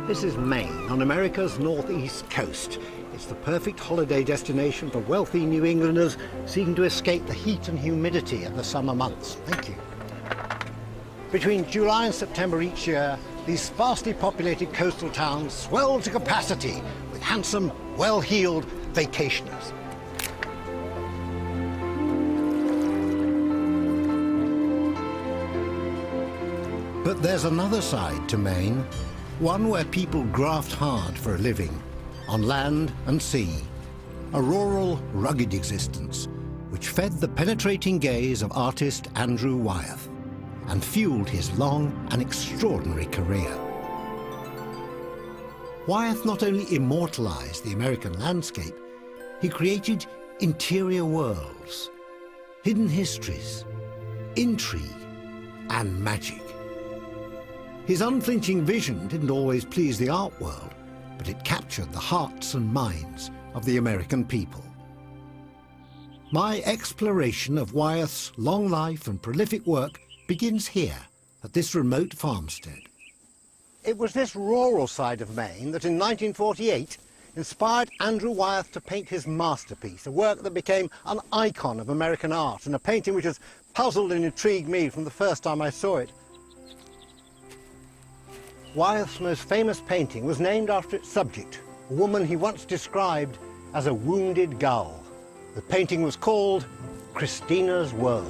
This is Maine, on America's northeast coast. It's the perfect holiday destination for wealthy New Englanders seeking to escape the heat and humidity of the summer months. Thank you. Between July and September each year, these sparsely populated coastal towns swell to capacity with handsome, well-heeled vacationers. But there's another side to Maine, one where people graft hard for a living, on land and sea, a rural, rugged existence which fed the penetrating gaze of artist Andrew Wyeth and fueled his long and extraordinary career. Wyeth not only immortalized the American landscape, he created interior worlds, hidden histories, intrigue, and magic. His unflinching vision didn't always please the art world, but it captured the hearts and minds of the American people. My exploration of Wyeth's long life and prolific work begins here, at this remote farmstead. It was this rural side of Maine that in 1948 inspired Andrew Wyeth to paint his masterpiece, a work that became an icon of American art and a painting which has puzzled and intrigued me from the first time I saw it. Wyeth's most famous painting was named after its subject, a woman he once described as a wounded gull. The painting was called Christina's World.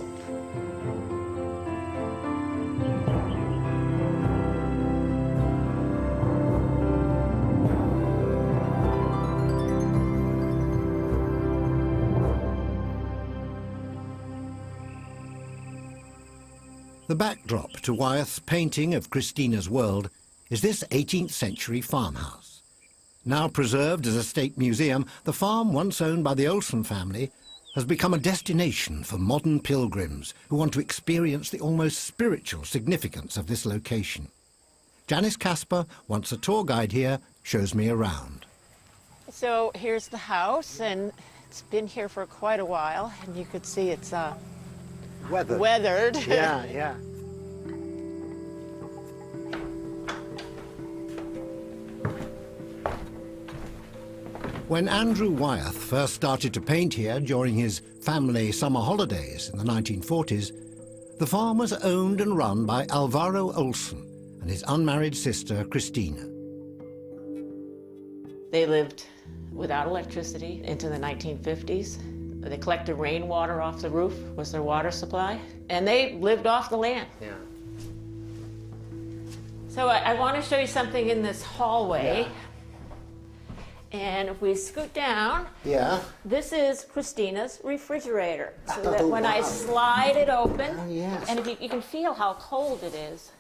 The backdrop to Wyeth's painting of Christina's World is this 18th century farmhouse. Now preserved as a state museum, the farm once owned by the Olsen family has become a destination for modern pilgrims who want to experience the almost spiritual significance of this location. Janice Casper, once a tour guide here, shows me around. So here's the house, and it's been here for quite a while, and you could see it's weathered. Yeah, yeah. When Andrew Wyeth first started to paint here during his family summer holidays in the 1940s, the farm was owned and run by Alvaro Olsen and his unmarried sister, Christina. They lived without electricity into the 1950s. They collected rainwater off the roof, was their water supply, and they lived off the land. Yeah. So I want to show you something in this hallway. Yeah. And if we scoot down, Yeah. this is Christina's refrigerator. So that when I slide it open, yes. and if you can feel how cold it is,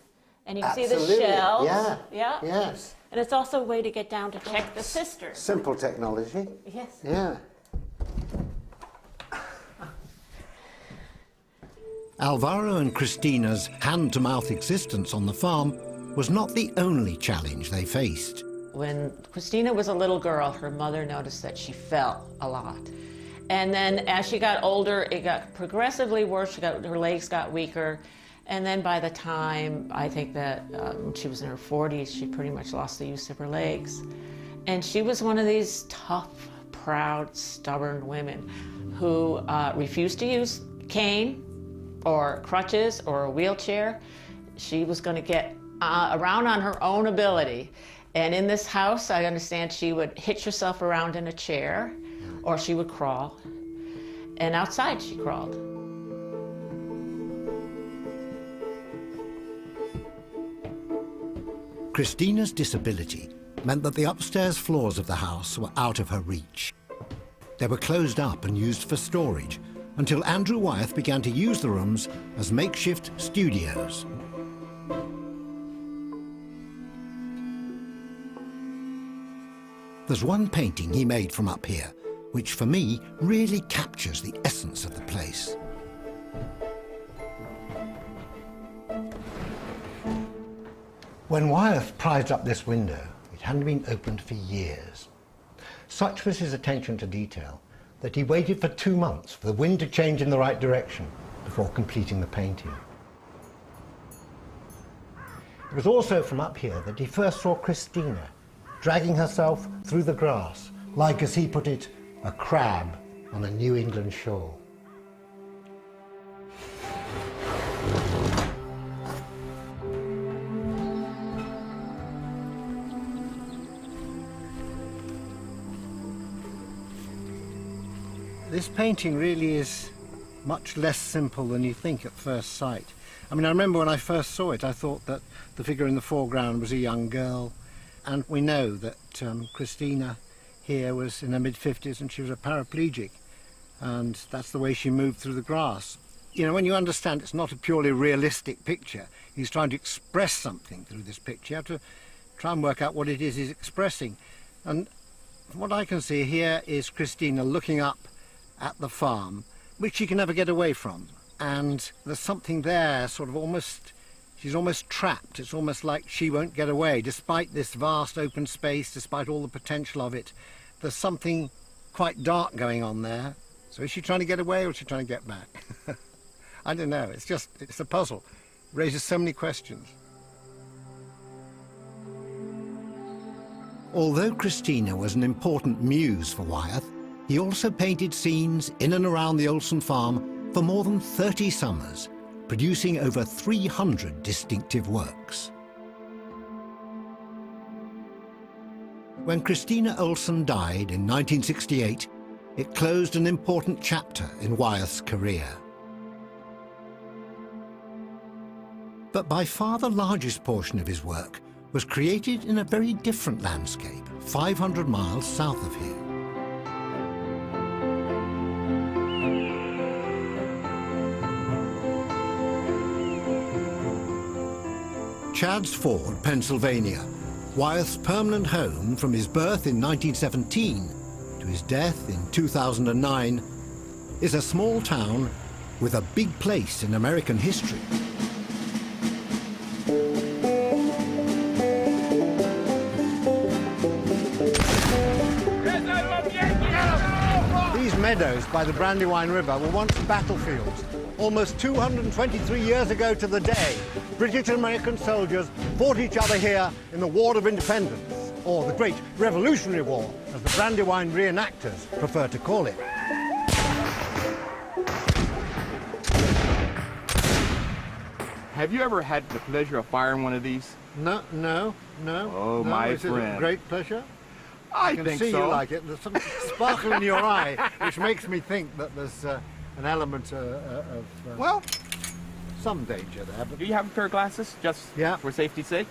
and you can Absolutely. see the shelves. Yeah. Yeah. Yes. And it's also a way to get down to check the cisterns. Simple technology. Yes. Yeah. Alvaro and Christina's hand-to-mouth existence on the farm was not the only challenge they faced. When Christina was a little girl, her mother noticed that she fell a lot. And then as she got older, it got progressively worse. Her legs got weaker. And then by the time, I think that when she was in her 40s, she pretty much lost the use of her legs. And she was one of these tough, proud, stubborn women who refused to use cane or crutches or a wheelchair. She was going to get around on her own ability. And in this house, I understand she would hitch herself around in a chair, or she would crawl. And outside she crawled. Christina's disability meant that the upstairs floors of the house were out of her reach. They were closed up and used for storage until Andrew Wyeth began to use the rooms as makeshift studios. There's one painting he made from up here, which for me really captures the essence of the place. When Wyeth prized up this window, it hadn't been opened for years. Such was his attention to detail that he waited for 2 months for the wind to change in the right direction before completing the painting. was also from up here that he first saw Christina dragging herself through the grass, like, as he put it, a crab on a New England shore. This painting really is much less simple than you think at first sight. I mean, I remember when I first saw it, I thought that the figure in the foreground was a young girl, and we know that Christina here was in her mid-50s and she was a paraplegic, and that's the way she moved through the grass. You know, when you understand it's not a purely realistic picture, he's trying to express something through this picture, you have to try and work out what it is he's expressing. And from what I can see here is Christina looking up at the farm, which she can never get away from. And there's something there, sort of almost, she's almost trapped. It's almost like she won't get away, despite this vast open space, despite all the potential of it. There's something quite dark going on there. So is she trying to get away or is she trying to get back? I don't know. It's a puzzle. It raises so many questions. Although Christina was an important muse for Wyeth, he also painted scenes in and around the Olsen farm for more than 30 summers, producing over 300 distinctive works. When Christina Olsen died in 1968, it closed an important chapter in Wyeth's career. But by far the largest portion of his work was created in a very different landscape, 500 miles south of here. Chadds Ford, Pennsylvania, Wyeth's permanent home from his birth in 1917 to his death in 2009, is a small town with a big place in American history. These meadows by the Brandywine River were once battlefields. Almost 223 years ago to the day, British and American soldiers fought each other here in the War of Independence, or the Great Revolutionary War, as the Brandywine reenactors prefer to call it. Have you ever had the pleasure of firing one of these? No. Oh, my is friend. It a great pleasure? I can think see so. You like it. There's some sparkle in your eye, which makes me think that there's an element of Well, some danger there. But do you have a pair of glasses, just for safety's sake?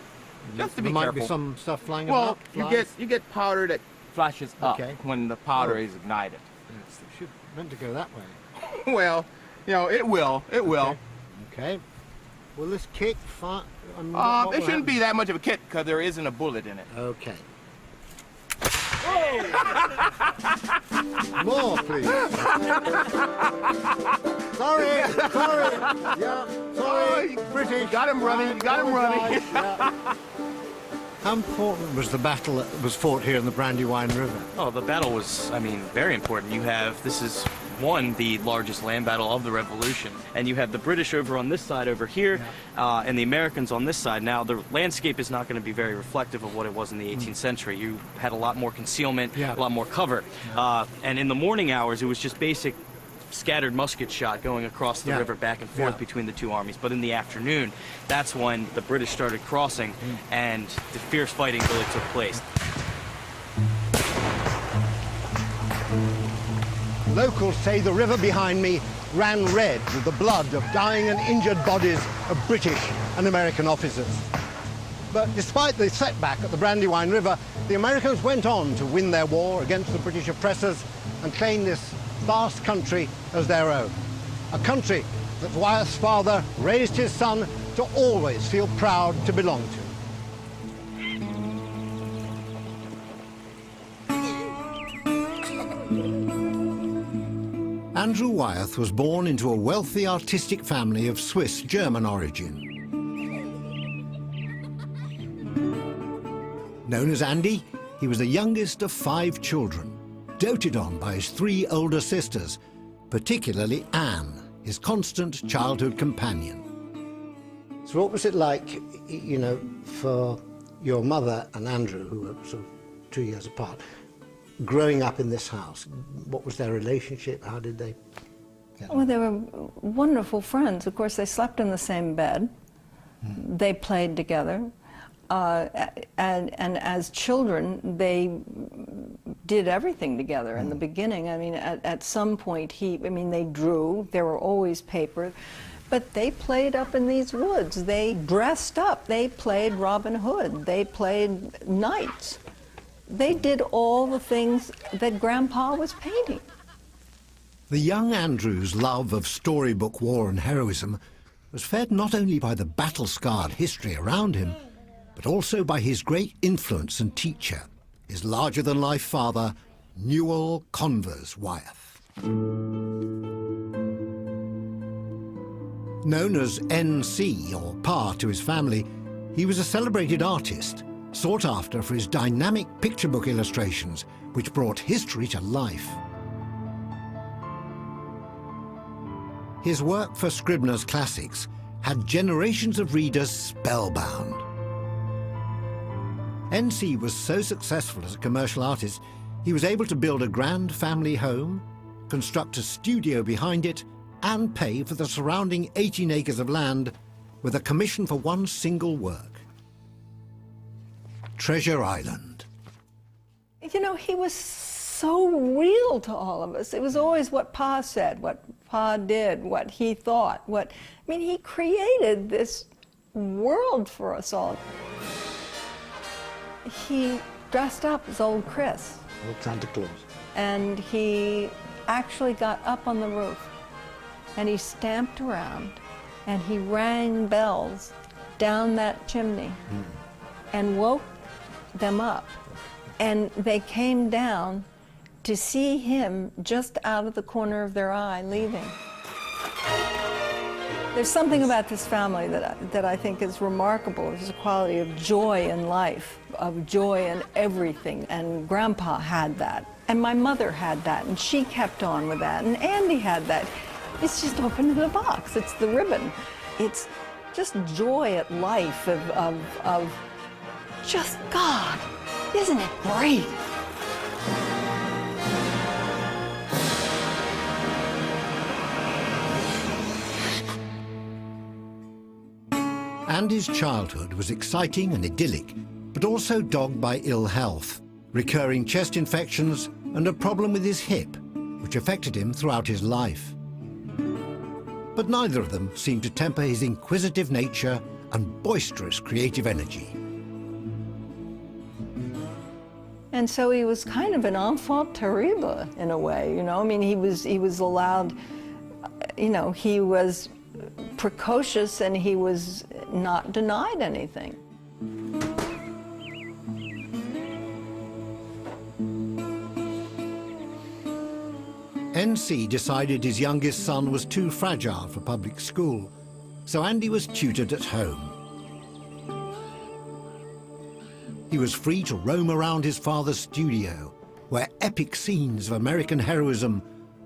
Just to be there careful. might be some stuff flying well, about. you get powder that flashes up when the powder is ignited. Yes, it should meant to go that way. Well, you know, it will. It will. Okay. Will this kick fire? It shouldn't be that much of a kick because there isn't a bullet in it. Okay. More, please. Sorry. Yeah, sorry. British. You got him running. You got him running. Yeah. How important was the battle that was fought here in the Brandywine River? Oh, the battle was, I mean, very important. This is the largest land battle of the Revolution. And you have the British over on this side over here, and the Americans on this side. Now, the landscape is not going to be very reflective of what it was in the 18th century. You had a lot more concealment, a lot more cover. And in the morning hours, it was just basic scattered musket shot going across the river back and forth between the two armies. But in the afternoon, that's when the British started crossing, and the fierce fighting really took place. Locals say the river behind me ran red with the blood of dying and injured bodies of British and American officers. But despite the setback at the Brandywine River, the Americans went on to win their war against the British oppressors and claim this vast country as their own. A country that Wyeth's father raised his son to always feel proud to belong to. Andrew Wyeth was born into a wealthy artistic family of Swiss-German origin. Known as Andy, he was the youngest of 5 children, doted on by his 3 older sisters, particularly Anne, his constant childhood companion. So what was it like, you know, for your mother and Andrew, who were sort of 2 years apart, growing up in this house? What was their relationship? How did they get on? Well, they were wonderful friends. Of course, they slept in the same bed. They played together. And as children, they did everything together in the beginning. I mean, at some point, they drew. There were always paper. But they played up in these woods. They dressed up. They played Robin Hood. They played knights. They did all the things that Grandpa was painting. The young Andrew's love of storybook war and heroism was fed not only by the battle-scarred history around him, but also by his great influence and teacher, his larger-than-life father, Newell Convers Wyeth. Known as N.C., or Pa to his family, he was a celebrated artist, sought after for his dynamic picture book illustrations, which brought history to life. His work for Scribner's Classics had generations of readers spellbound. N.C. was so successful as a commercial artist, he was able to build a grand family home, construct a studio behind it, and pay for the surrounding 18 acres of land with a commission for one single work: Treasure Island. You know, he was so real to all of us. It was always what Pa said, what Pa did, what he thought. He created this world for us all. He dressed up as old Chris. Old Santa Claus. And he actually got up on the roof and he stamped around and he rang bells down that chimney and woke them up. And they came down to see him just out of the corner of their eye leaving. There's something about this family that I think is remarkable. There's a quality of joy in life, of joy in everything, and Grandpa had that. And my mother had that, and she kept on with that, and Andy had that. It's just open in the box. It's the ribbon. It's just joy at life of just God. Isn't it great? Andy's childhood was exciting and idyllic, but also dogged by ill health, recurring chest infections, and a problem with his hip, which affected him throughout his life. But neither of them seemed to temper his inquisitive nature and boisterous creative energy. And so he was kind of an enfant terrible in a way, you know. I mean, he was allowed, you know, he was precocious and he was not denied anything. N.C. decided his youngest son was too fragile for public school, so Andy was tutored at home. He was free to roam around his father's studio, where epic scenes of American heroism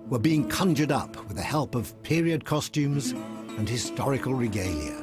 were being conjured up with the help of period costumes and historical regalia.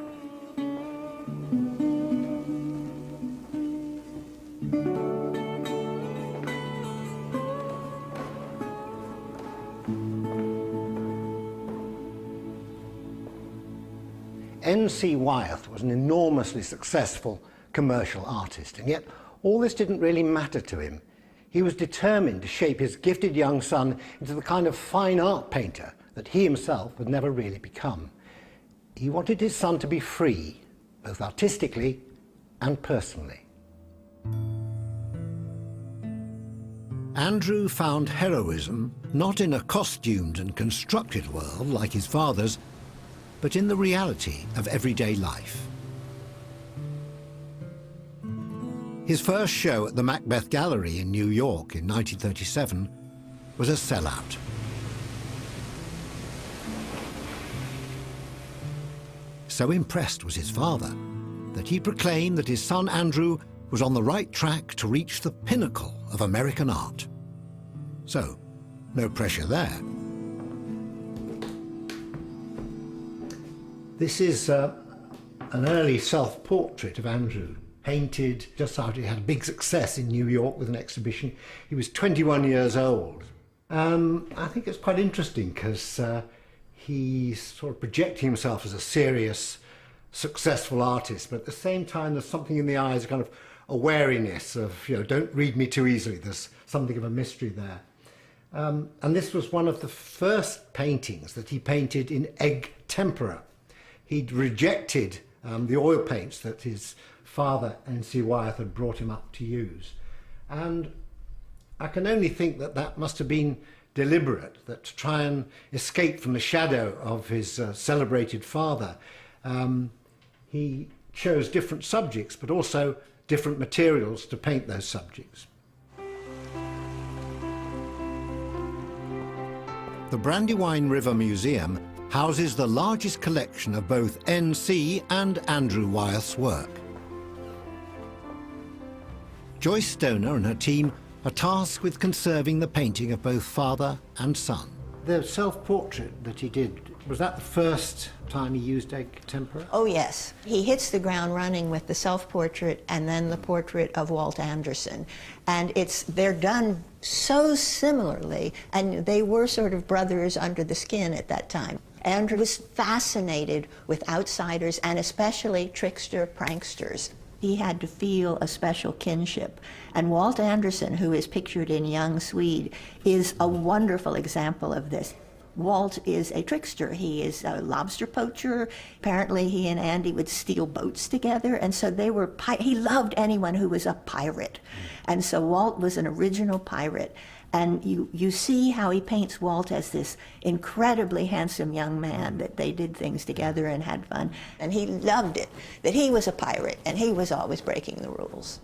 N.C. Wyeth was an enormously successful commercial artist, and yet all this didn't really matter to him. He was determined to shape his gifted young son into the kind of fine art painter that he himself would never really become. He wanted his son to be free, both artistically and personally. Andrew found heroism not in a costumed and constructed world like his father's, but in the reality of everyday life. His first show at the Macbeth Gallery in New York in 1937 was a sellout. So impressed was his father that he proclaimed that his son Andrew was on the right track to reach the pinnacle of American art. So, no pressure there. This is an early self-portrait of Andrew, painted just after he had a big success in New York with an exhibition. He was 21 years old. I think it's quite interesting because he's sort of projecting himself as a serious, successful artist, but at the same time there's something in the eyes, kind of a wariness of, you know, don't read me too easily, there's something of a mystery there. And this was one of the first paintings that he painted in egg tempera. He'd rejected the oil paints that his father, Enjoi Wyeth, had brought him up to use. And I can only think that that must have been deliberate, that to try and escape from the shadow of his celebrated father, he chose different subjects, but also different materials to paint those subjects. The Brandywine River Museum houses the largest collection of both N.C. and Andrew Wyeth's work. Joyce Stoner and her team are tasked with conserving the painting of both father and son. The self-portrait that he did, was that the first time he used egg tempera? Oh yes. He hits the ground running with the self-portrait and then the portrait of Walt Anderson. And they're done so similarly, and they were sort of brothers under the skin at that time. Andrew was fascinated with outsiders and especially trickster pranksters. He had to feel a special kinship. And Walt Anderson, who is pictured in Young Swede, is a wonderful example of this. Walt is a trickster. He is a lobster poacher. Apparently he and Andy would steal boats together, and so he loved anyone who was a pirate. And so Walt was an original pirate. And you see how he paints Walt as this incredibly handsome young man, that they did things together and had fun. And he loved it, that he was a pirate and he was always breaking the rules.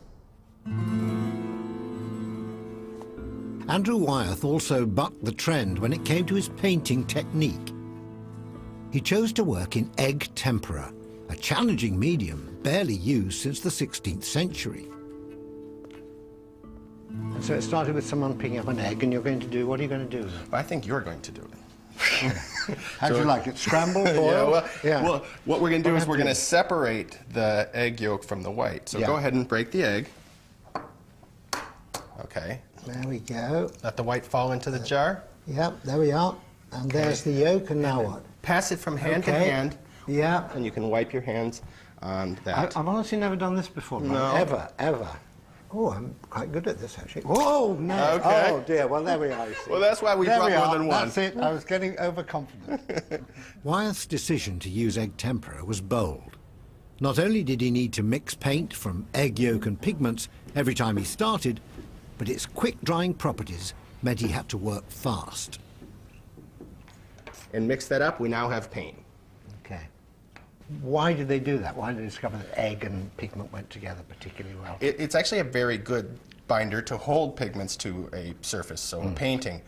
Andrew Wyeth also bucked the trend when it came to his painting technique. He chose to work in egg tempera, a challenging medium barely used since the 16th century. And so it started with someone picking up an egg, and you're going to do, what are you going to do? I think you're going to do it. How do you like it? Scrambled, boiled? Well, what we're going to do is we're going to separate the egg yolk from the white. So go ahead and break the egg. Okay. There we go. Let the white fall into the jar. Yep, there we are. And there's the yolk, and now what? Pass it from hand to hand. Yeah. And you can wipe your hands on that. I've honestly never done this before. No. Ever. Oh, I'm quite good at this, actually. Whoa, no. Okay. Oh, dear. Well, there we are, you see. Well, that's why we brought more than one. That's it. I was getting overconfident. Wyeth's decision to use egg tempera was bold. Not only did he need to mix paint from egg yolk and pigments every time he started, but its quick-drying properties meant he had to work fast. And mix that up, we now have paint. Okay. Why did they do that? Why did they discover that egg and pigment went together particularly well? It's actually a very good binder to hold pigments to a surface, so in painting.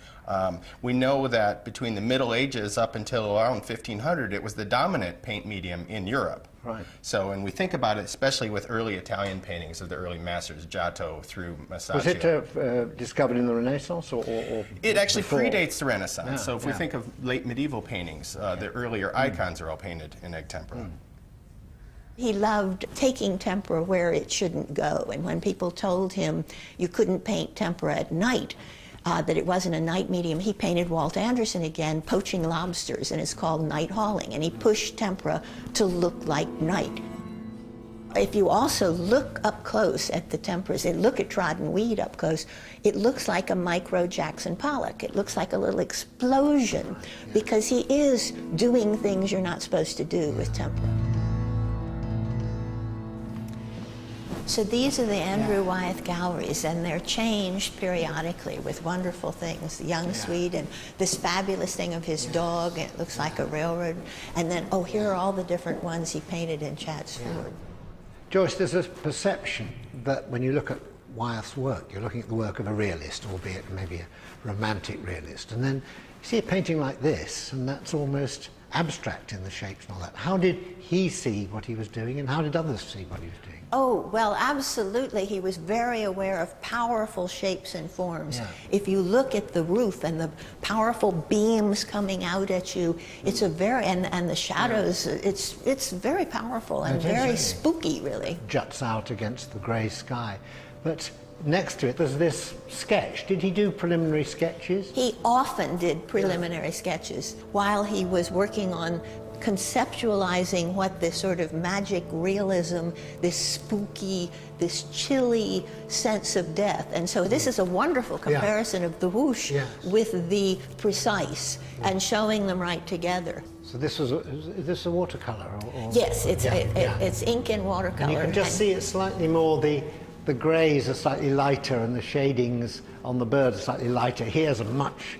We know that between the Middle Ages up until around 1500, it was the dominant paint medium in Europe. Right. So, and we think about it, especially with early Italian paintings of the early masters, Giotto through Masaccio. Was it discovered in the Renaissance or It actually before? predates the Renaissance. Yeah, so if we think of late medieval paintings, the earlier icons are all painted in egg tempera. He loved taking tempera where it shouldn't go. And when people told him you couldn't paint tempera at night, that it wasn't a night medium, he painted Walt Anderson again, poaching lobsters, and it's called night hauling. And he pushed tempera to look like night. If you also look up close at the temperas and look at trodden weed up close, it looks like a micro Jackson Pollock. It looks like a little explosion because he is doing things you're not supposed to do with tempera. So these are the Andrew Wyeth galleries, and they're changed periodically with wonderful things. The Young Swede and this fabulous thing of his dog, it looks like a railroad. And then, oh, here are all the different ones he painted in Chatts Ford. Joyce, there's a perception that when you look at Wyeth's work, you're looking at the work of a realist, albeit maybe a romantic realist. And then you see a painting like this, and that's almost abstract in the shapes and all that. How did he see what he was doing, and how did others see what he was doing? Oh, well, absolutely. He was very aware of powerful shapes and forms. Yeah. If you look at the roof and the powerful beams coming out at you, it's a very, and the shadows, it's very powerful and very spooky, really. Juts out against the grey sky. But next to it, there's this sketch. Did he do preliminary sketches? He often did preliminary sketches while he was working on conceptualizing what this sort of magic realism, this spooky, this chilly sense of death. And so this is a wonderful comparison of the whoosh with the precise and showing them right together. So this was, is this a watercolor? Or Yes, it's ink and watercolor. And you can just see it slightly more, the greys are slightly lighter and the shadings on the bird are slightly lighter. Here's a much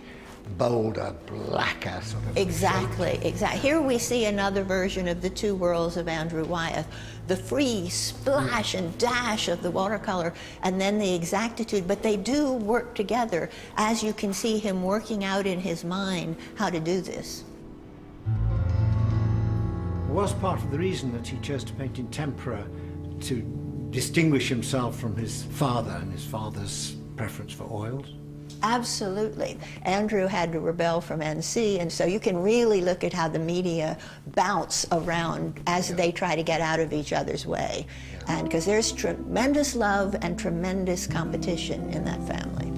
bolder, blacker sort of Exactly. Here we see another version of the two worlds of Andrew Wyeth. The free splash and dash of the watercolor, and then the exactitude, but they do work together, as you can see him working out in his mind how to do this. Was part of the reason that he chose to paint in tempera to distinguish himself from his father and his father's preference for oils? Absolutely. Andrew had to rebel from NC, and so you can really look at how the media bounce around as they try to get out of each other's way. And because there's tremendous love and tremendous competition in that family.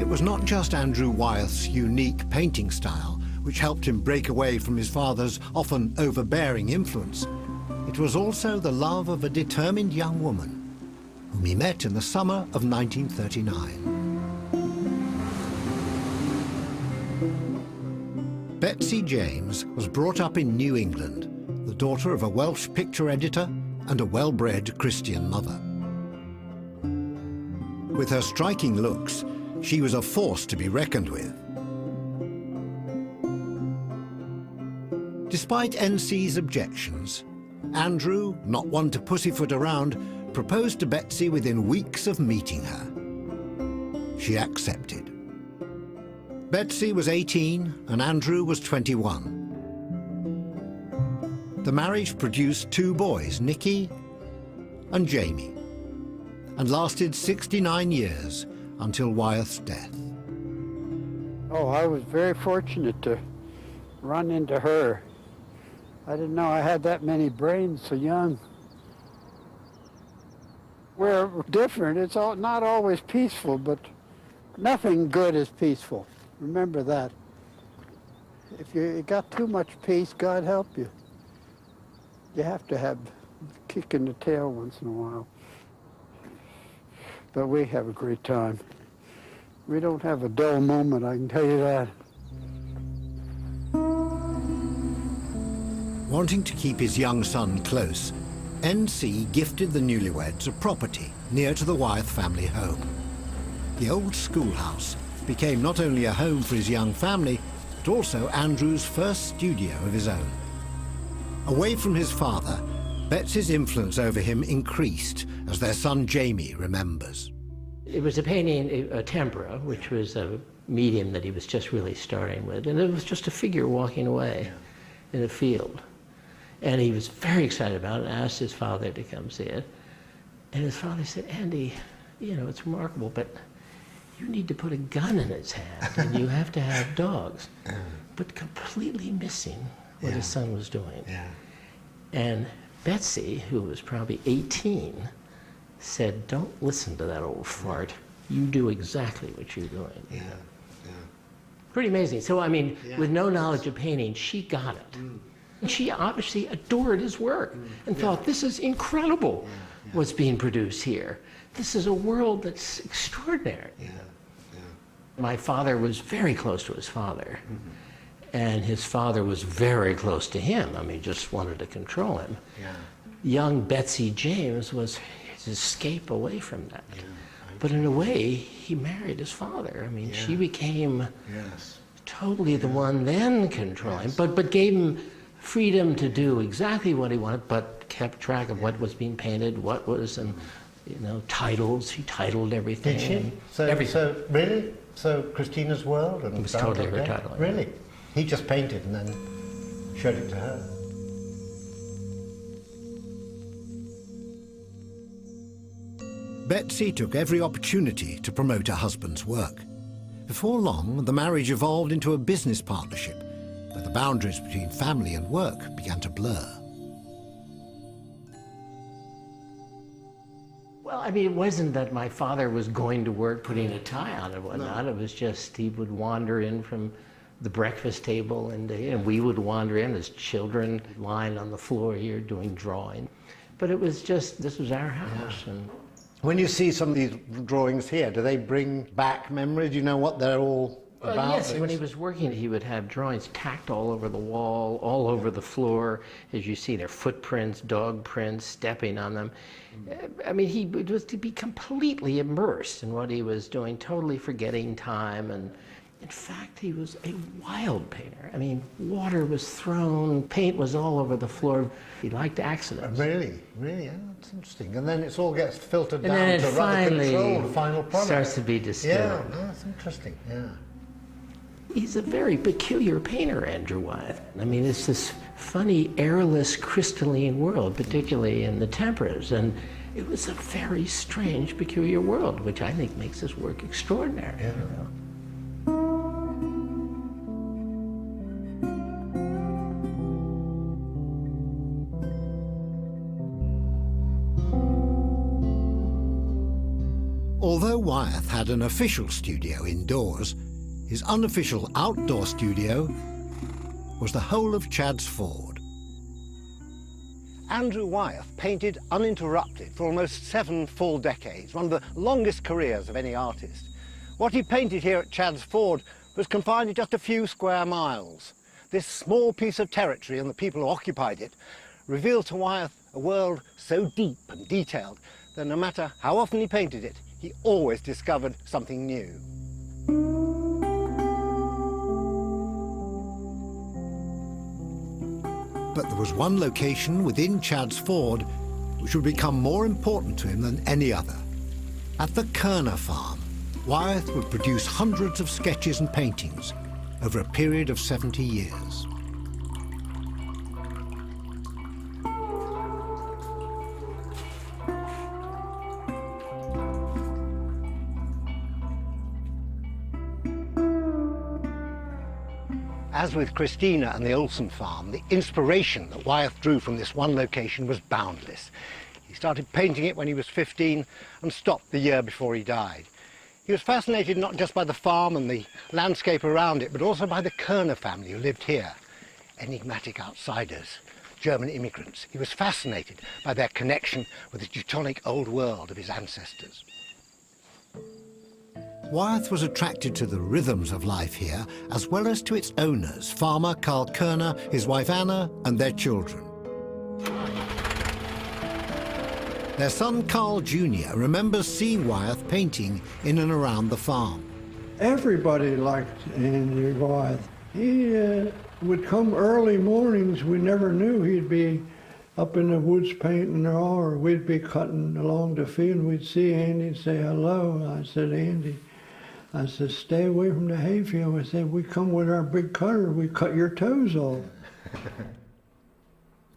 It was not just Andrew Wyeth's unique painting style which helped him break away from his father's often overbearing influence. It was also the love of a determined young woman, whom he met in the summer of 1939. Betsy James was brought up in New England, the daughter of a Welsh picture editor and a well-bred Christian mother. With her striking looks, she was a force to be reckoned with. Despite NC's objections, Andrew, not one to pussyfoot around, proposed to Betsy within weeks of meeting her. She accepted. Betsy was 18 and Andrew was 21. The marriage produced two boys, Nicky and Jamie, and lasted 69 years until Wyeth's death. Oh, I was very fortunate to run into her. I didn't know I had that many brains so young. We're different. It's not always peaceful, but nothing good is peaceful. Remember that. If you got too much peace, God help you. You have to have a kick in the tail once in a while. But we have a great time. We don't have a dull moment, I can tell you that. Wanting to keep his young son close, NC gifted the newlyweds a property near to the Wyeth family home. The old schoolhouse became not only a home for his young family, but also Andrew's first studio of his own. Away from his father, Betsy's influence over him increased, as their son Jamie remembers. It was a painting, a tempera, which was a medium that he was just really starting with, and it was just a figure walking away in a field. And he was very excited about it and asked his father to come see it. And his father said, Andy, you know, it's remarkable, but you need to put a gun in its hand and you have to have dogs. But completely missing what his son was doing. And Betsy, who was probably 18, said, don't listen to that old fart. You do exactly what you're doing. Pretty amazing. So, I mean, with no knowledge of painting, she got it. And she obviously adored his work and thought, this is incredible what's being produced here. This is a world that's extraordinary. My father was very close to his father. And his father was very close to him. I mean, just wanted to control him. Young Betsy James was his escape away from that. But in a way, he married his father. I mean, she became totally the one then controlling, but gave him freedom to do exactly what he wanted, but kept track of what was being painted, what was, and you know, titles. He titled everything. Did she? and So, everything. so really? So Christina's World and It was Groundhog totally her Day? title, yeah. Really? He just painted and then showed it to her. Betsy took every opportunity to promote her husband's work. Before long, the marriage evolved into a business partnership, where the boundaries between family and work began to blur. Well, I mean, it wasn't that my father was going to work putting a tie on and whatnot. No. It was just he would wander in from the breakfast table, and we would wander in as children, lying on the floor here doing drawing. But it was just, this was our house. Yeah. And when you see some of these drawings here, do they bring back memories? Do you know what they're all about? Yes, when he was working, he would have drawings tacked all over the wall, all over the floor. As you see, their footprints, dog prints, stepping on them. I mean, he was to be completely immersed in what he was doing, totally forgetting time. And in fact, he was a wild painter. I mean, water was thrown, paint was all over the floor. He liked accidents. Really? Really? Yeah, that's interesting. And then it all gets filtered and down then to rather control the final product. Starts to be distilled. Yeah, that's interesting, yeah. He's a very peculiar painter, Andrew Wyeth. I mean, it's this funny, airless, crystalline world, particularly in the temperas. And it was a very strange, peculiar world, which I think makes this work extraordinary. Yeah. You know? Although Wyeth had an official studio indoors, his unofficial outdoor studio was the whole of Chad's Ford. Andrew Wyeth painted uninterrupted for almost 7 full decades, one of the longest careers of any artist. What he painted here at Chad's Ford was confined to just a few square miles. This small piece of territory and the people who occupied it revealed to Wyeth a world so deep and detailed that no matter how often he painted it, he always discovered something new. But there was one location within Chad's Ford which would become more important to him than any other. At the Kerner farm, Wyeth would produce hundreds of sketches and paintings over a period of 70 years. As with Christina and the Olsen farm, the inspiration that Wyeth drew from this one location was boundless. He started painting it when he was 15 and stopped the year before he died. He was fascinated not just by the farm and the landscape around it, but also by the Kerner family who lived here. Enigmatic outsiders, German immigrants. He was fascinated by their connection with the Teutonic old world of his ancestors. Wyeth was attracted to the rhythms of life here, as well as to its owners, farmer Carl Kerner, his wife Anna, and their children. Their son Carl Jr. remembers seeing Wyeth painting in and around the farm. Everybody liked Enjoi Wyeth. He would come early mornings. We never knew he'd be up in the woods painting or we'd be cutting along the field. We'd see Andy and say hello. I said, Andy, I said, stay away from the hayfield. I said, we come with our big cutter, we cut your toes off.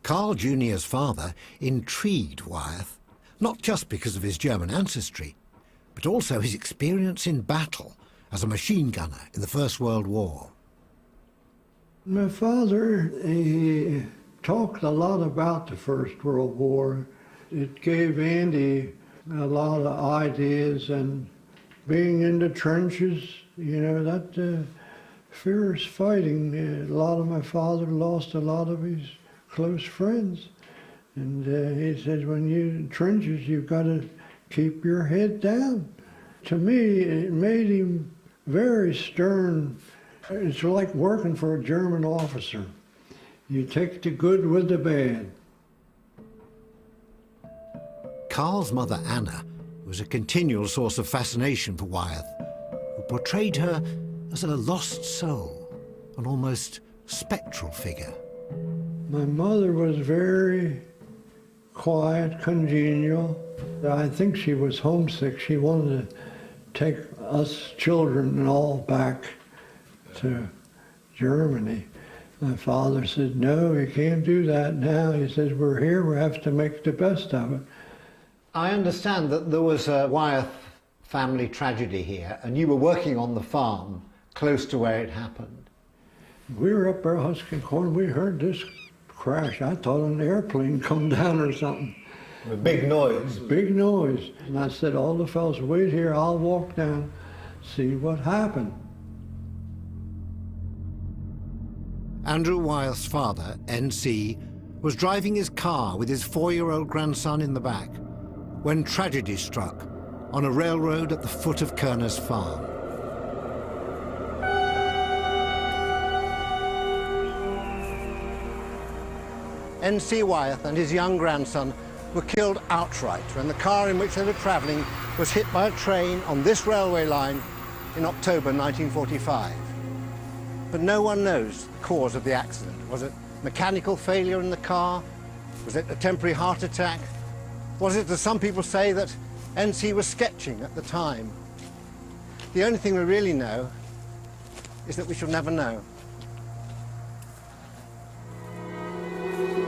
Carl Jr.'s father intrigued Wyeth, not just because of his German ancestry, but also his experience in battle as a machine gunner in the First World War. My father, he talked a lot about the First World War. It gave Andy a lot of ideas, and being in the trenches, you know, that fierce fighting. A lot of my father lost a lot of his close friends. And he says, when you're in trenches, you've got to keep your head down. To me, it made him very stern. It's like working for a German officer. You take the good with the bad. Carl's mother, Anna, was a continual source of fascination for Wyeth, who portrayed her as a lost soul, an almost spectral figure. My mother was very quiet, congenial. I think she was homesick. She wanted to take us children and all back to Germany. My father said, no, you can't do that now. He says, we're here, we have to make the best of it. I understand that there was a Wyeth family tragedy here, and you were working on the farm close to where it happened. We were up there husking corn. We heard this crash. I thought an airplane come down or something. A big noise. Big noise. And I said, all the fellas, wait here, I'll walk down, see what happened. Andrew Wyeth's father, N.C., was driving his car with his 4-year-old grandson in the back when tragedy struck on a railroad at the foot of Kerner's farm. N.C. Wyeth and his young grandson were killed outright when the car in which they were travelling was hit by a train on this railway line in October 1945. But no one knows the cause of the accident. Was it mechanical failure in the car? Was it a temporary heart attack? Was it, as some people say, that N.C. was sketching at the time? The only thing we really know is that we shall never know.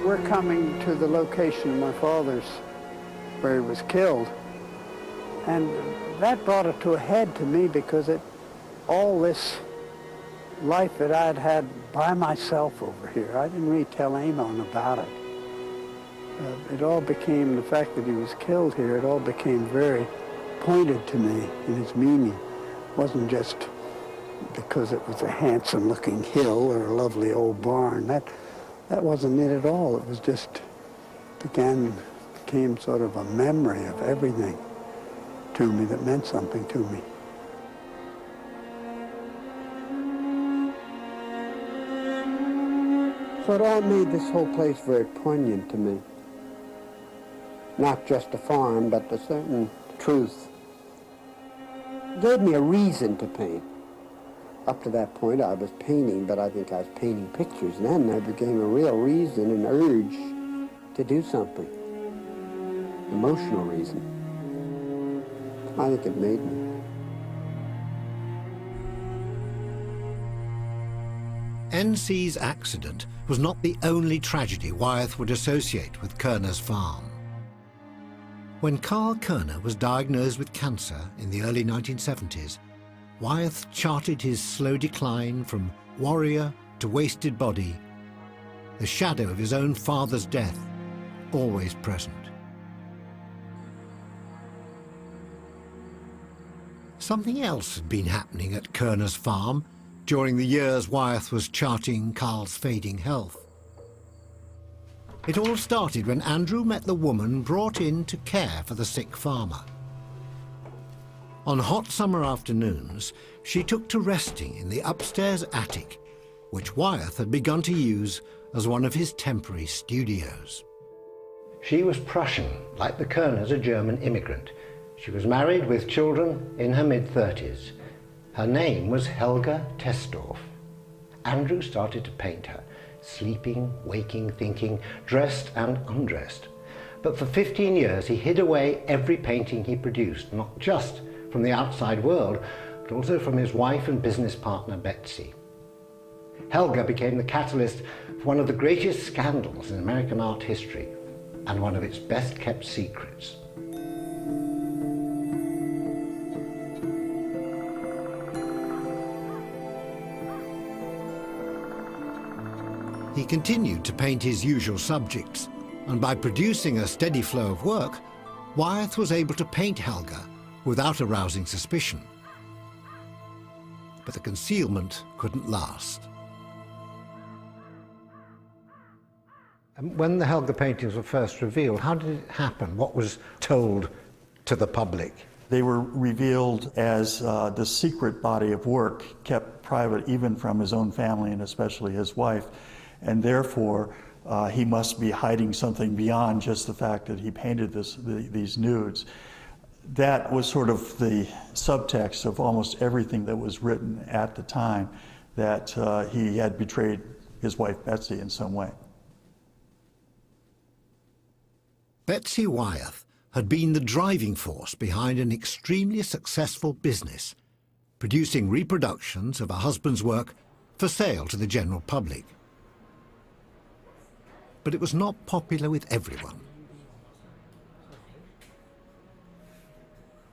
We're coming to the location of my father's, where he was killed. And that brought it to a head to me because all this life that I'd had by myself over here, I didn't really tell anyone about it. It all became, the fact that he was killed here, it all became very pointed to me in its meaning. It wasn't just because it was a handsome-looking hill or a lovely old barn. That wasn't it at all. It was just became sort of a memory of everything to me that meant something to me. So it all made this whole place very poignant to me. Not just a farm, but a certain truth. It gave me a reason to paint. Up to that point I was painting, but I think I was painting pictures. And then there became a real reason, an urge to do something. Emotional reason. I think it made me. N.C.'s accident was not the only tragedy Wyeth would associate with Kerner's farm. When Carl Kerner was diagnosed with cancer in the early 1970s, Wyeth charted his slow decline from warrior to wasted body, the shadow of his own father's death always present. Something else had been happening at Kerner's farm during the years Wyeth was charting Carl's fading health. It all started when Andrew met the woman brought in to care for the sick farmer. On hot summer afternoons, she took to resting in the upstairs attic, which Wyeth had begun to use as one of his temporary studios. She was Prussian, like the Kerners, a German immigrant. She was married with children in her mid-30s. Her name was Helga Tesdorf. Andrew started to paint her, sleeping, waking, thinking, dressed and undressed. But for 15 years he hid away every painting he produced, not just from the outside world, but also from his wife and business partner Betsy. Helga became the catalyst for one of the greatest scandals in American art history and one of its best kept secrets. He continued to paint his usual subjects, and by producing a steady flow of work, Wyeth was able to paint Helga without arousing suspicion. But the concealment couldn't last. When the Helga paintings were first revealed, how did it happen? What was told to the public? They were revealed as the secret body of work kept private even from his own family and especially his wife. And therefore, he must be hiding something beyond just the fact that he painted these nudes. That was sort of the subtext of almost everything that was written at the time, that he had betrayed his wife Betsy in some way. Betsy Wyeth had been the driving force behind an extremely successful business, producing reproductions of her husband's work for sale to the general public. But it was not popular with everyone.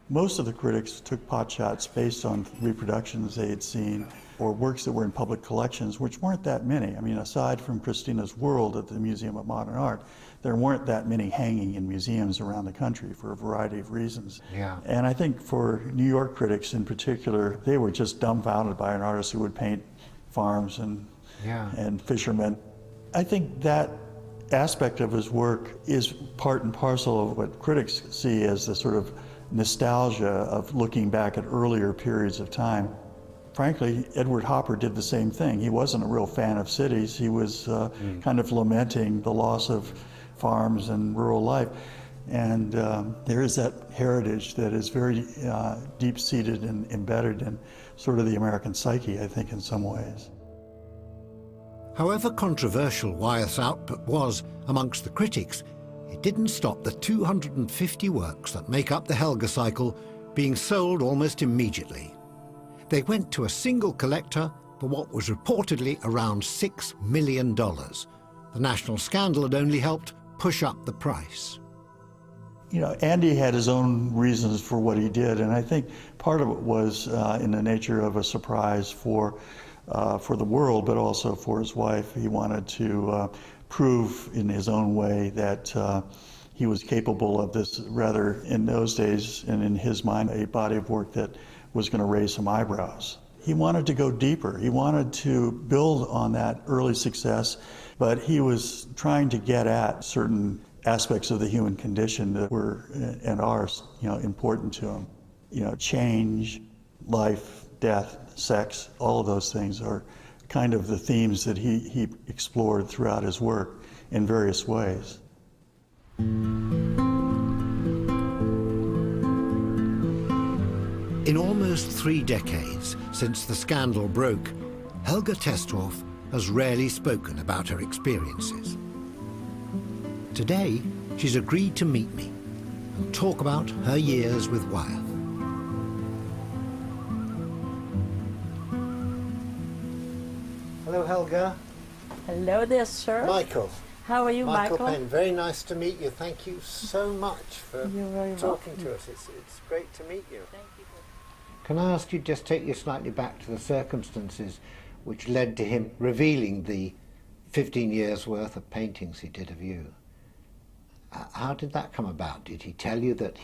Most of the critics took potshots based on reproductions they had seen or works that were in public collections, which weren't that many. I mean, aside from Christina's World at the Museum of Modern Art, there weren't that many hanging in museums around the country for a variety of reasons. Yeah. And I think for New York critics in particular, they were just dumbfounded by an artist who would paint farms and fishermen. I think that aspect of his work is part and parcel of what critics see as the sort of nostalgia of looking back at earlier periods of time. Frankly, Edward Hopper did the same thing. He wasn't a real fan of cities. He was kind of lamenting the loss of farms and rural life. And there is that heritage that is very deep-seated and embedded in sort of the American psyche, I think, in some ways. However controversial Wyeth's output was amongst the critics, it didn't stop the 250 works that make up the Helga cycle being sold almost immediately. They went to a single collector for what was reportedly around $6 million. The national scandal had only helped push up the price. You know, Andy had his own reasons for what he did, and I think part of it was in the nature of a surprise for the world, but also for his wife. He wanted to prove in his own way that he was capable of this rather, in those days, and in his mind, a body of work that was going to raise some eyebrows. He wanted to go deeper. He wanted to build on that early success, but he was trying to get at certain aspects of the human condition that were and are, important to him. You know, change, life, death, sex, all of those things are kind of the themes that he explored throughout his work in various ways. In almost 3 decades since the scandal broke, Helga Testorff has rarely spoken about her experiences. Today, she's agreed to meet me and talk about her years with Wyeth. Hello, Helga. Hello there, sir. Michael. How are you, Michael? Penn, very nice to meet you. Thank you so much for talking to us. It's great to meet you. Thank you. Can I ask you just take you slightly back to the circumstances which led to him revealing the 15 years worth of paintings he did of you? How did that come about? Did he tell you that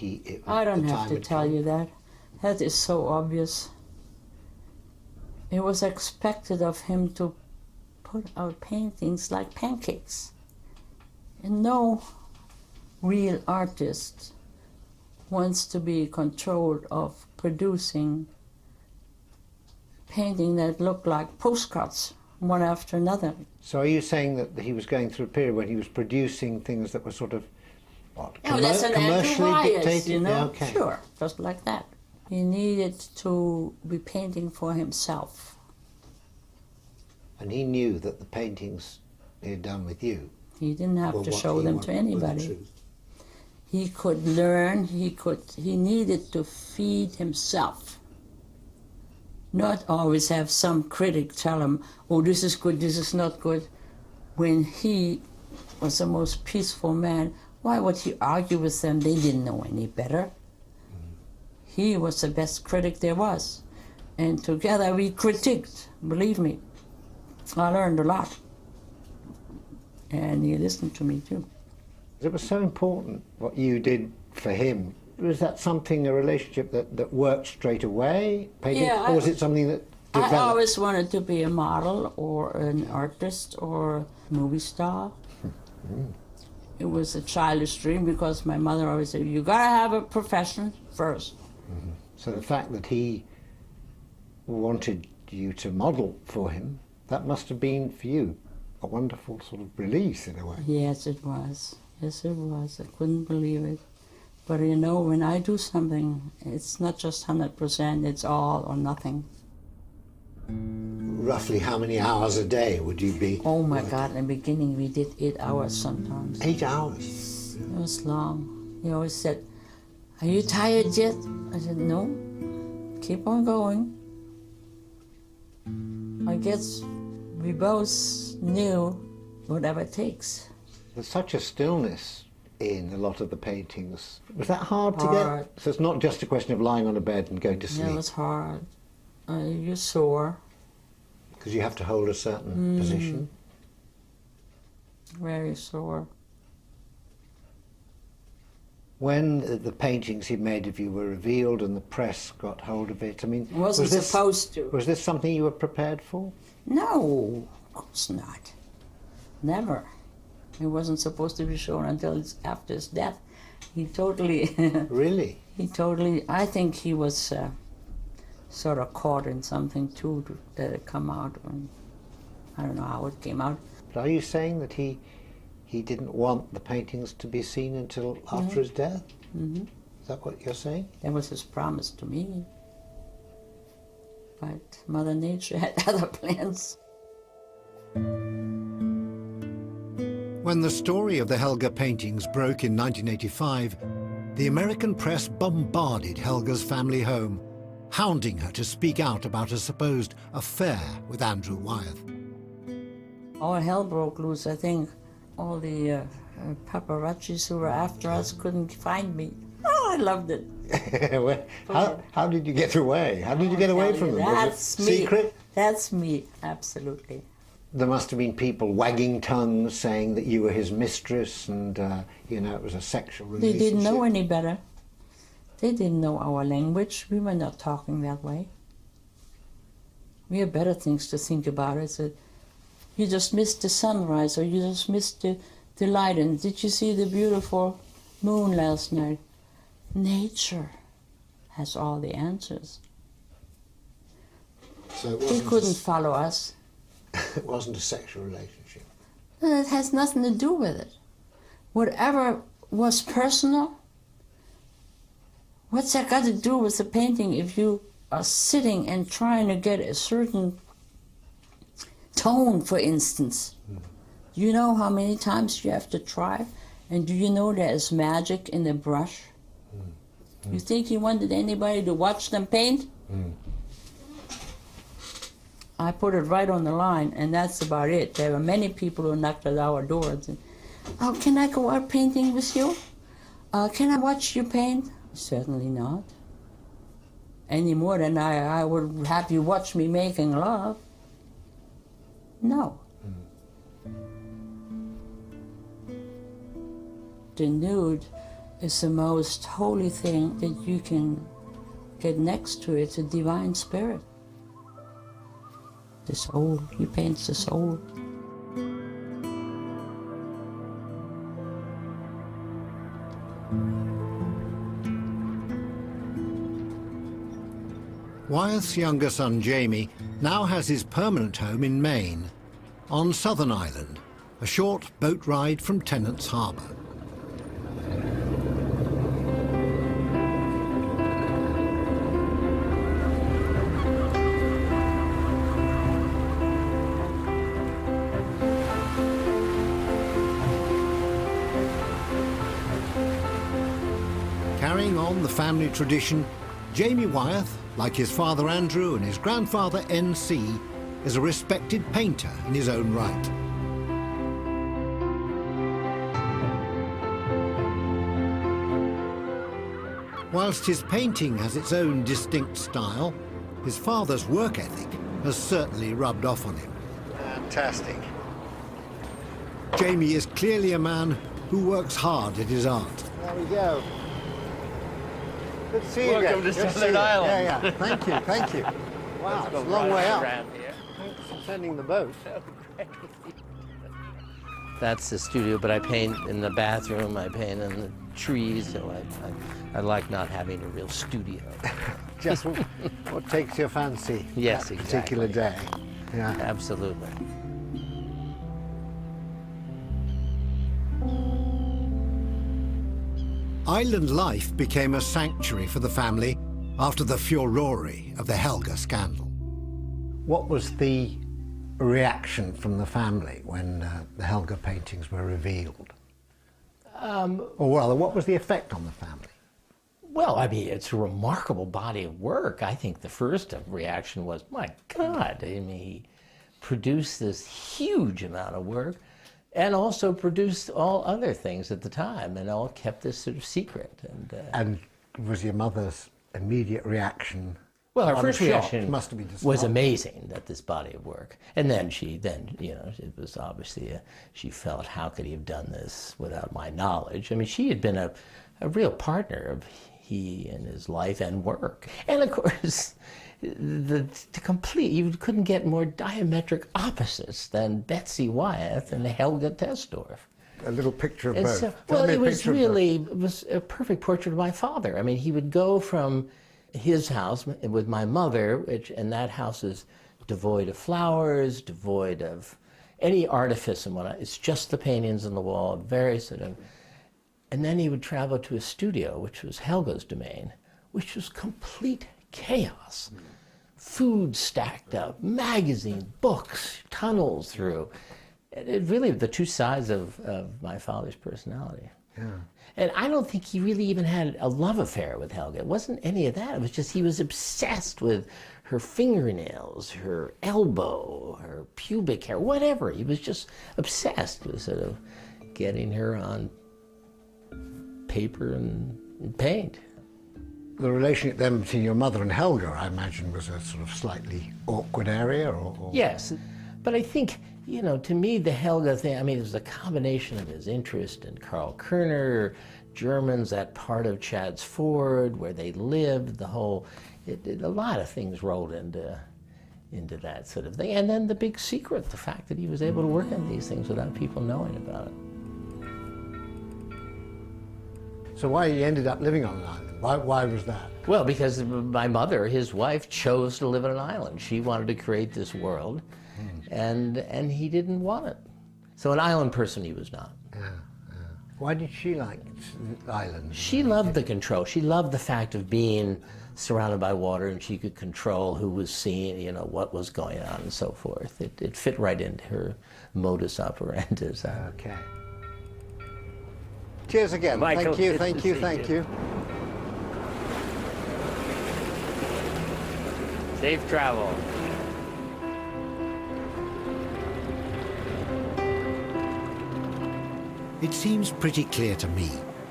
I don't have to tell you that. That is so obvious. It was expected of him to put out paintings like pancakes. And no real artist wants to be controlled of producing painting that look like postcards, one after another. So are you saying that he was going through a period when he was producing things that were sort of, that's an commercially dictated? You know? Yeah, okay. Sure, just like that. He needed to be painting for himself. And he knew that the paintings he had done with you, he didn't have to show them to anybody. He could learn, he needed to feed himself. Not always have some critic tell him, oh, this is good, this is not good. When he was the most peaceful man, why would he argue with them? They didn't know any better. He was the best critic there was. And together we critiqued, believe me. I learned a lot. And he listened to me too. It was so important what you did for him. Was that something, a relationship that worked straight away? Painting, or was it something that developed? I always wanted to be a model or an artist or a movie star. It was a childish dream because my mother always said, you gotta have a profession first. So the fact that he wanted you to model for him, that must have been for you a wonderful sort of release in a way. Yes, it was. Yes, it was. I couldn't believe it. But you know, when I do something, it's not just 100%, it's all or nothing. Roughly how many hours a day would you be? Oh my God, in the beginning we did 8 hours sometimes. 8 hours? It was long. He always said, "Are you tired yet?" I said, "No, keep on going." I guess we both knew whatever it takes. There's such a stillness in a lot of the paintings. Was that hard to Hard. get? So it's not just a question of lying on a bed and going to sleep? Yeah, it was hard. You're sore. Because you have to hold a certain position? Very sore. When the paintings he made of you were revealed and the press got hold of it, I mean... Wasn't supposed to. Was this something you were prepared for? No, of course not. Never. It wasn't supposed to be shown until after his death. He totally... Really? He totally... I think he was sort of caught in something too, that it come out. And I don't know how it came out. But are you saying that he didn't want the paintings to be seen until after his death? Mm-hmm. Is that what you're saying? That was his promise to me. But Mother Nature had other plans. When the story of the Helga paintings broke in 1985, the American press bombarded Helga's family home, hounding her to speak out about a supposed affair with Andrew Wyeth. All hell broke loose, I think. All the paparazzis who were after us couldn't find me. Oh, I loved it. How did you get away? How did you get away from them? That's Was me. it secret? That's me, absolutely. There must have been people wagging tongues saying that you were his mistress and, you know, it was a sexual relationship. They didn't know any better. They didn't know our language. We were not talking that way. We had better things to think about. It's a, you just missed the sunrise, or you just missed the light. And did you see the beautiful moon last night? Nature has all the answers. So He couldn't follow us. It wasn't a sexual relationship. It has nothing to do with it. Whatever was personal, what's that got to do with the painting if you are sitting and trying to get a certain tone, for instance? Do you know how many times you have to try? And do you know there is magic in the brush? You think he wanted anybody to watch them paint? I put it right on the line, and that's about it. There were many people who knocked at our doors. And, "Oh, can I go out painting with you? Can I watch you paint?" Certainly not. Any more than I would have you watch me making love. No. The nude is the most holy thing that you can get next to. It's a divine spirit. The soul, he paints the soul. Wyeth's younger son, Jamie, now has his permanent home in Maine, on Southern Island, a short boat ride from Tennant's Harbour. Carrying on the family tradition, Jamie Wyeth, like his father Andrew and his grandfather N.C., is a respected painter in his own right. Whilst his painting has its own distinct style, his father's work ethic has certainly rubbed off on him. Fantastic. Jamie is clearly a man who works hard at his art. There we go. Good to see you again. Welcome to Southern Island. Yeah, yeah. Thank you, thank you. Wow, it's a long way up. Thanks for sending the boat. That's the studio, but I paint in the bathroom, I paint in the trees, so I like not having a real studio. Just what takes your fancy yes, that particular day. Yeah. Absolutely. Island life became a sanctuary for the family after the furore of the Helga scandal. What was the reaction from the family when the Helga paintings were revealed? Or rather, what was the effect on the family? Well, I mean, it's a remarkable body of work. I think the first reaction was, my God, I mean, he produced this huge amount of work and also produced all other things at the time and all kept this sort of secret. And was your mother's immediate reaction? Well, her first reaction must have been was amazing at this body of work. And then it was obviously, she felt, how could he have done this without my knowledge? I mean, she had been a real partner of he and his life and work. And of course, you couldn't get more diametric opposites than Betsy Wyeth and Helga Tesdorf. A little picture of both. So, well, it was a perfect portrait of my father. I mean, he would go from his house with my mother, and that house is devoid of flowers, devoid of any artifice and whatnot. It's just the paintings on the wall, very sort of. And then he would travel to a studio, which was Helga's domain, which was complete chaos. Food stacked up, magazines, books, tunnels through. It really, the two sides of my father's personality. Yeah. And I don't think he really even had a love affair with Helga. It wasn't any of that. It was just he was obsessed with her fingernails, her elbow, her pubic hair, whatever. He was just obsessed with sort of getting her on paper and paint. The relationship then between your mother and Helga, I imagine, was a sort of slightly awkward area, or? Yes, but I think, you know, to me, the Helga thing, I mean, it was a combination of his interest in Karl Kerner, Germans, that part of Chad's Ford where they lived, the whole, a lot of things rolled into that sort of thing. And then the big secret, the fact that he was able to work on these things without people knowing about it. So why he ended up living on an island? Why was that? Well, because my mother, his wife, chose to live on an island. She wanted to create this world, and he didn't want it. So an island person he was not. Yeah. Why did she like islands? She loved the control. She loved the fact of being surrounded by water, and she could control who was seeing, you know, what was going on and so forth. It fit right into her modus operandi. Okay. Cheers again. Michael, thank you. Safe travel. It seems pretty clear to me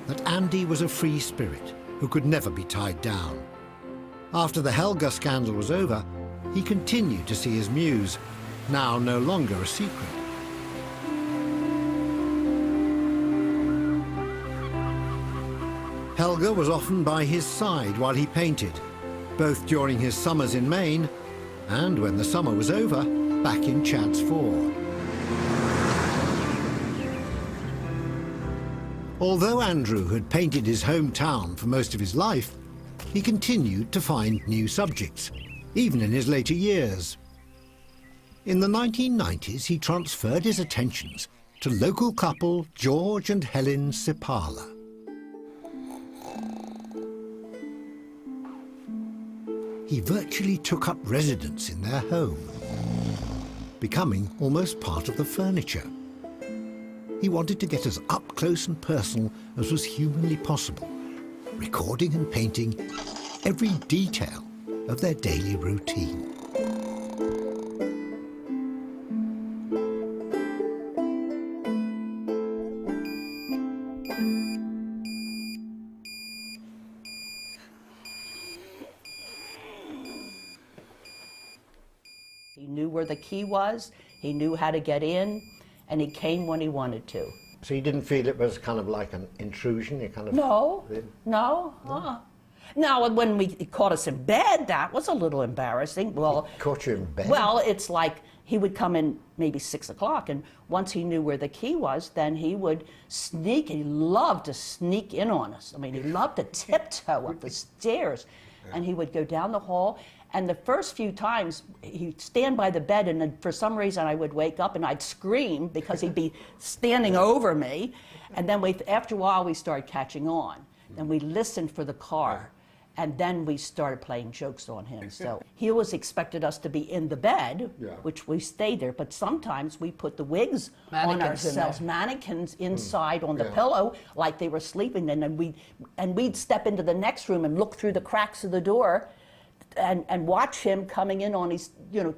that Andy was a free spirit who could never be tied down. After the Helga scandal was over, he continued to see his muse, now no longer a secret. Helga was often by his side while he painted, both during his summers in Maine and, when the summer was over, back in Chad's Ford. Although Andrew had painted his hometown for most of his life, he continued to find new subjects, even in his later years. In the 1990s, he transferred his attentions to local couple George and Helen Sipala. He virtually took up residence in their home, becoming almost part of the furniture. He wanted to get as up close and personal as was humanly possible, recording and painting every detail of their daily routine. He knew where the key was, he knew how to get in, and he came when he wanted to. So you didn't feel it was kind of like an intrusion? You kind of No. Now, when he caught us in bed, that was a little embarrassing. Well, he caught you in bed? Well, it's like he would come in maybe 6 o'clock, and once he knew where the key was, then he would sneak. He loved to sneak in on us. I mean, he loved to tiptoe up the stairs, and he would go down the hall. And the first few times, he'd stand by the bed, and then for some reason I would wake up and I'd scream because he'd be standing over me. And then after a while, we started catching on. And we listened for the car. And then we started playing jokes on him. So he always expected us to be in the bed, which we stayed there. But sometimes we put the wigs on ourselves, mannequins inside on the pillow, like they were sleeping. And then we'd step into the next room and look through the cracks of the door, and watch him coming in on his,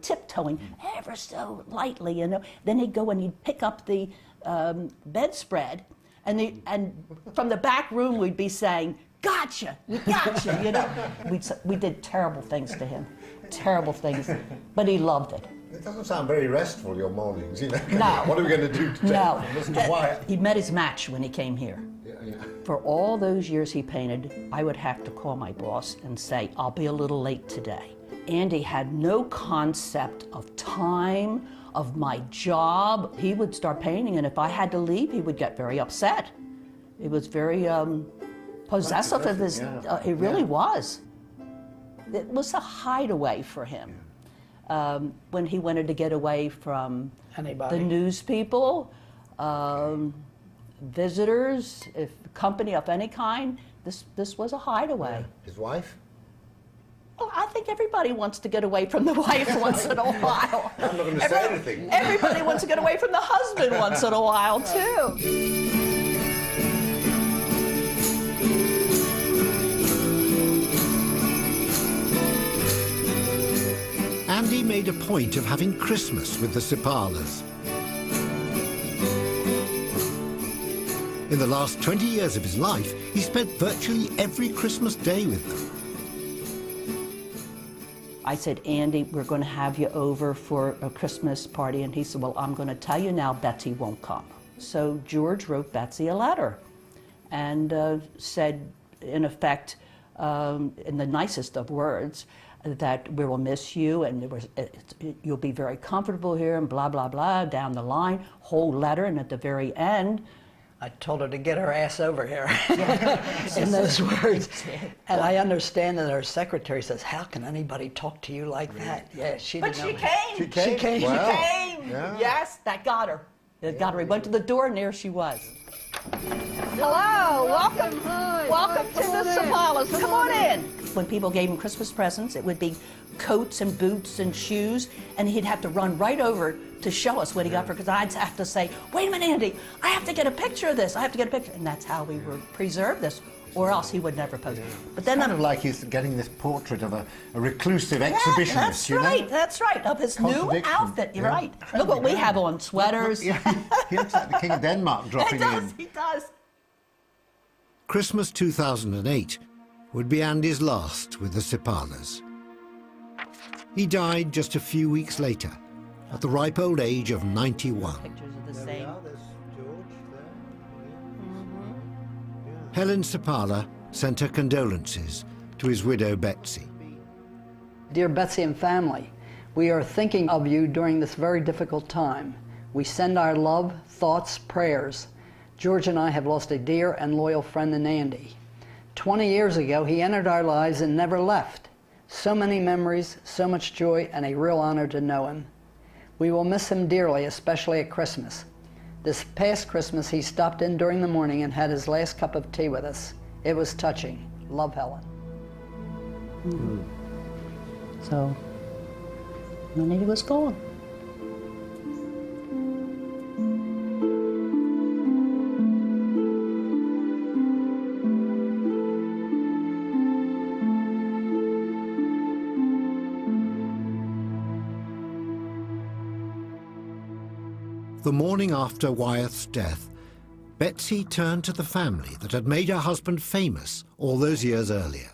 tiptoeing ever so lightly. Then he'd go and he'd pick up the bedspread, and from the back room we'd be saying, "Gotcha, we gotcha," We did terrible things to him, terrible things, but he loved it. It doesn't sound very restful, your mornings, No. What are we going to do today? No. Listen to Wyeth. He met his match when he came here. For all those years he painted, I would have to call my boss and say, "I'll be a little late today." Andy had no concept of time, of my job. He would start painting, and if I had to leave, he would get very upset. It was very possessive of his, he really was. It was a hideaway for him. When he wanted to get away from the news people, visitors, if company of any kind, this was a hideaway. His wife? Well, I think everybody wants to get away from the wife once in a while. I'm not going to say anything. Everybody wants to get away from the husband once in a while, too. Andy made a point of having Christmas with the Sepalas. In the last 20 years of his life, he spent virtually every Christmas day with them. I said, "Andy, we're going to have you over for a Christmas party." And he said, "Well, I'm going to tell you now, Betsy won't come." So George wrote Betsy a letter and said, in effect, in the nicest of words, that we will miss you and you'll be very comfortable here and blah, blah, blah, down the line, whole letter. And at the very end, I told her to get her ass over here in those words. And I understand that her secretary says, "How can anybody talk to you like that?" Yeah, she didn't know. She came. She came. Wow. She came. Yeah. Yes, that got her. It got her. He went to the door and there she was. Hello, welcome. Welcome to the Sepalas. Come on in. When people gave him Christmas presents, it would be coats and boots and shoes, and he'd have to run right over to show us what he got for, because I'd have to say, "Wait a minute, Andy, I have to get a picture of this. I have to get a picture." And that's how we would preserve this, or else he would never post. But then Kind of like he's getting this portrait of a reclusive exhibitionist, that's right, that's right, of his new Contradiction. outfit. You're right. Look what we have on, sweaters. He looks like the King of Denmark dropping in. He does. Christmas 2008 would be Andy's last with the Sepalas. He died just a few weeks later, at the ripe old age of 91. Pictures of the same. Helen Sepala sent her condolences to his widow Betsy. Dear Betsy and family, we are thinking of you during this very difficult time. We send our love, thoughts, prayers. George and I have lost a dear and loyal friend in Andy. 20 years ago, he entered our lives and never left. So many memories, so much joy, and a real honor to know him. We will miss him dearly, especially at Christmas. This past Christmas, he stopped in during the morning and had his last cup of tea with us. It was touching. Love, Helen. So, then he was gone. The morning after Wyeth's death, Betsy turned to the family that had made her husband famous all those years earlier.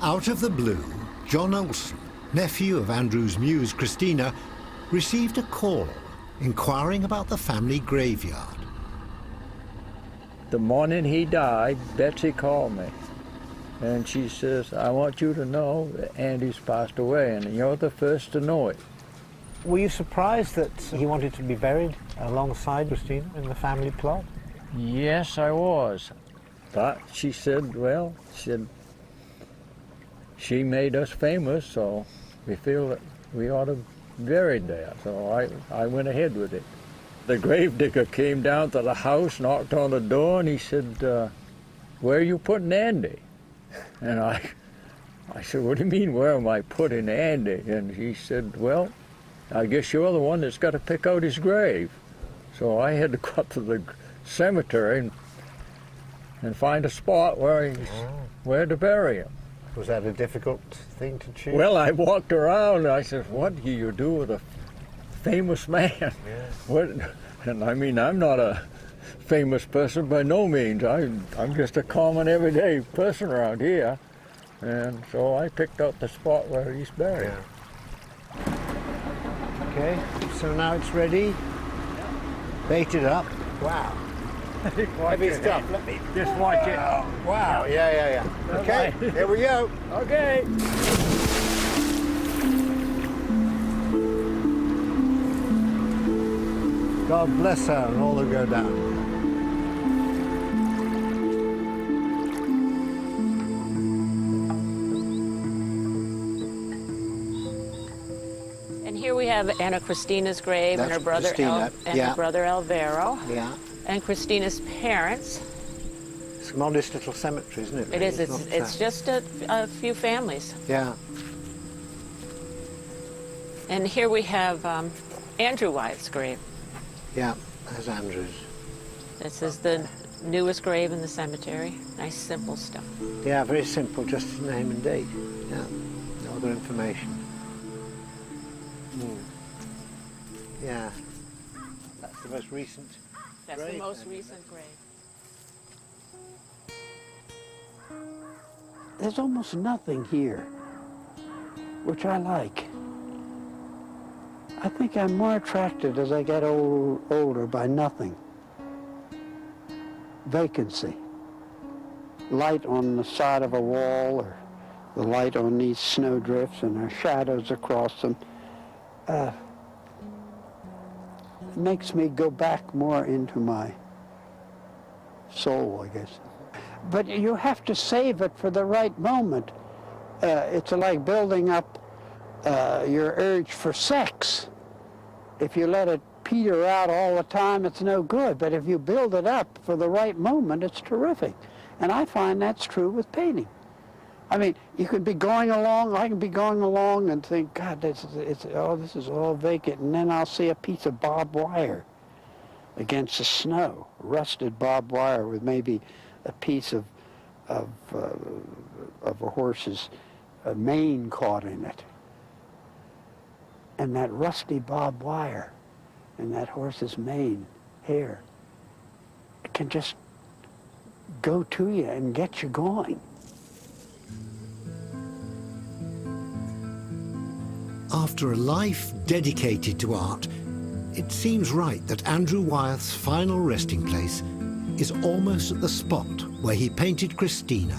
Out of the blue, John Olson, nephew of Andrew's muse Christina, received a call inquiring about the family graveyard. The morning he died, Betsy called me. And she says, "I want you to know that Andy's passed away, and you're the first to know it." Were you surprised that he wanted to be buried alongside Christina in the family plot? Yes, I was. But she said, well, she made us famous, so we feel that we ought to be buried there. So I went ahead with it. The gravedigger came down to the house, knocked on the door, and he said, where are you putting Andy? And I said, what do you mean, where am I putting Andy? And he said, well, I guess you're the one that's got to pick out his grave. So I had to go up to the cemetery and find a spot where to bury him. Was that a difficult thing to choose? Well, I walked around and I said, what do you do with a famous man? Yeah. What? And I mean, I'm not a famous person by no means. I'm just a common everyday person around here. And so I picked out the spot where he's buried. Yeah. Okay, so now it's ready. Baited up. Wow. Heavy stuff. Let me just watch it. Wow. Yeah. Okay, here we go. Okay. God bless her and all that go down. And here we have Anna Christina's grave and her brother her brother Alvaro. Yeah. And Christina's parents. It's a modest little cemetery, isn't it? It is. It's just a few families. Yeah. And here we have Andrew Wyeth's grave. Yeah, there's Andrew's. This is the newest grave in the cemetery. Nice, simple stuff. Yeah, very simple, just name and date. Yeah, no other information. Yeah, that's the most recent. That's the most recent grave. There's almost nothing here, which I like. I think I'm more attracted as I get older by nothing. Vacancy. Light on the side of a wall, or the light on these snowdrifts and the shadows across them. Makes me go back more into my soul, I guess. But you have to save it for the right moment. It's like building up your urge for sex. If you let it peter out all the time, it's no good. But if you build it up for the right moment, it's terrific. And I find that's true with painting. I mean, you could be going along, I can be going along and think, God, this is all vacant. And then I'll see a piece of barbed wire against the snow, rusted barbed wire with maybe a piece of a horse's mane caught in it. And that rusty barbed wire and that horse's mane, hair, it can just go to you and get you going. After a life dedicated to art, it seems right that Andrew Wyeth's final resting place is almost at the spot where he painted Christina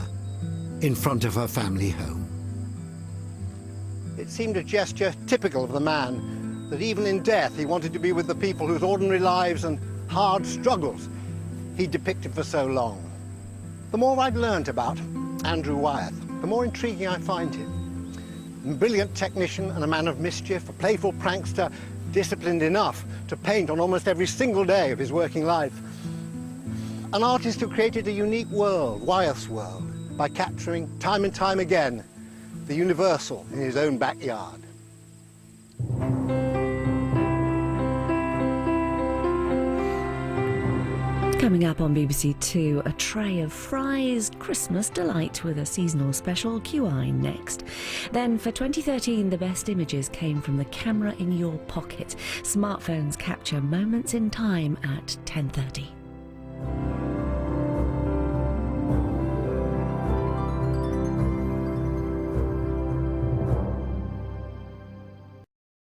in front of her family home. It seemed a gesture typical of the man, that even in death he wanted to be with the people whose ordinary lives and hard struggles he depicted for so long. The more I've learned about Andrew Wyeth, the more intriguing I find him. A brilliant technician and a man of mischief, a playful prankster, disciplined enough to paint on almost every single day of his working life. An artist who created a unique world, Wyeth's world, by capturing time and time again the universal in his own backyard. Coming up on BBC Two, a tray of Fry's Christmas delight with a seasonal special QI next. Then for 2013, the best images came from the camera in your pocket. Smartphones capture moments in time at 10:30.